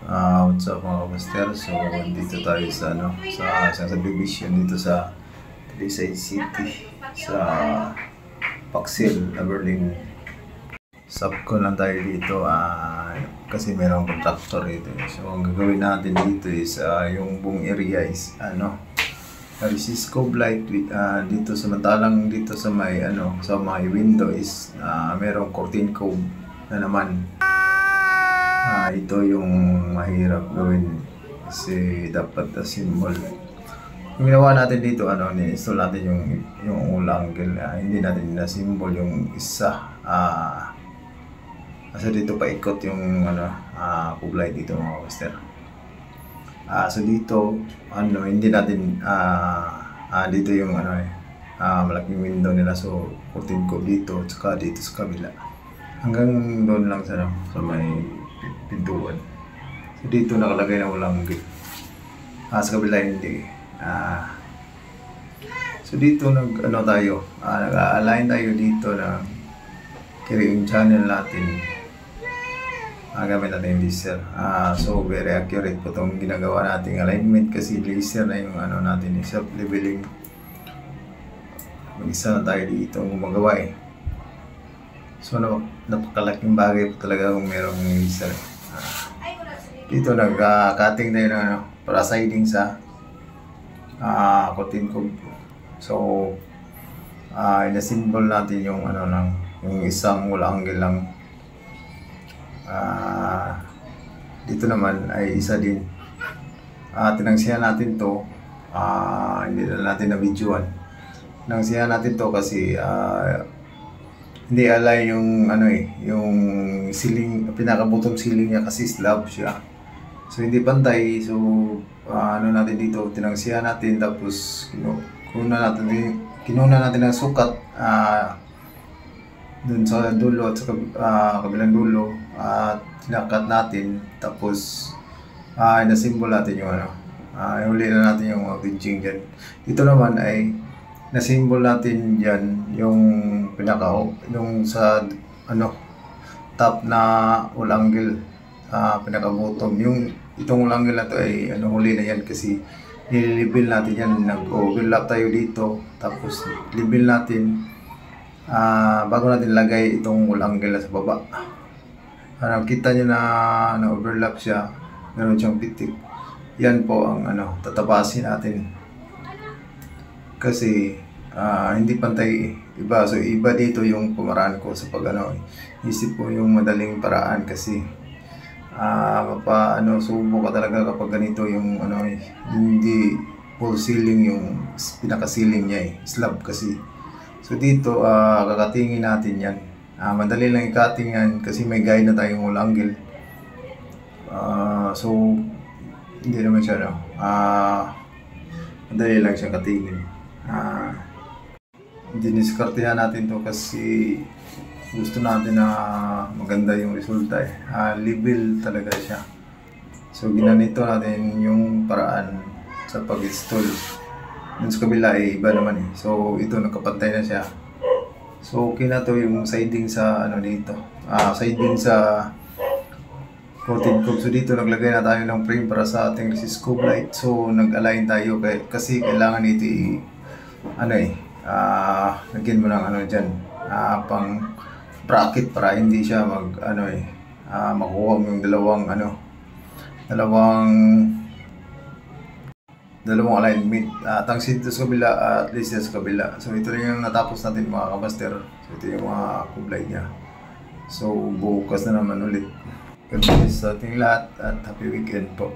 What's up mga kabaster? So, dito tayo sa sa subdivision dito sa Talisay City sa Paxil, Aberlin. Subcon lang tayo dito kasi mayroong contractor dito. So, ang gagawin natin dito is yung buong area is resist cove light dito samantalang dito sa may sa may window is mayroong curtain cove na naman. Ito yung mahirap gawin kasi dapat na symbol. Yung ginawa natin dito, ni-install natin yung ulang angle. Hindi natin na symbol yung isa. Kasi dito paikot yung kublay dito mga master. So dito, hindi natin dito yung malaking window nila. So curtain ko dito, tsaka dito sa kabila. Hanggang doon lang sa may pintuan. So dito nakalagay na walang gate. Sa kabila hindi. So dito nag-align tayo dito ng carrying channel natin. Gamit natin yung laser. So very accurate po itong ginagawa nating alignment kasi laser na yung natin, self-leveling. Mag-isa na tayo dito gumagawa eh. So napakalaking bagay po talaga kung merong laser. Dito nag-cutting tayo na para siding sa curtain cove. So ina-symbol natin yung yung isang wall angle lang. Dito naman ay isa din. Tinangsihan natin to. Hindi na natin na-videoan. Tinangsihan natin to kasi hindi align yung yung ceiling, pinaka-bottom ceiling niya kasi slab siya. So hindi pantay. So natin dito, tinangsihan natin tapos kinuna natin ang sukat dun sa dulo at sa kabilang dulo at tinakat natin tapos na-symbol natin yung huli na natin yung mga pinching dyan. Dito naman ay na-symbol natin dyan yung yung sa top na wall angle, pinaka-bottom. Yung itong wall angle na to ay huli na yan kasi nililibil natin yan. Nag-overlap tayo dito tapos libil natin bago natin lagay itong wall angle na sa baba. Kita nyo na overlap siya, meron siyang pitik. Yan po ang tatapasin natin kasi hindi pantay iba. So iba dito yung pamaraan ko sa isip ko yung madaling paraan kasi subo ka talaga kapag ganito yung hindi full ceiling yung pinaka ceiling niya slab kasi. So dito kakatingin natin yan. Madali lang i-cutting kasi may guide na tayong wall angle. So hindi naman siya madali lang siya katingin. Diniskartehan natin to kasi gusto natin na maganda yung resulta level talaga siya. So ginanito natin yung paraan sa pag-install. Dun sa kabila iba naman So ito nakapantay na siya. So okay na to yung siding sa dito. Siding sa curtain cove. So dito naglagay na tayo ng frame para sa ating resist cove light. So nag-align tayo kasi kailangan ito lagyan mo ng dyan pang bracket para hindi siya makuha mo yung dalawang alignment. Tangsit sa kabila at least sa kabila. So ito rin yung natapos natin mga kabaster. So ito yung mga kublay niya. So bukas na naman ulit. God bless sa ating lahat at happy weekend po.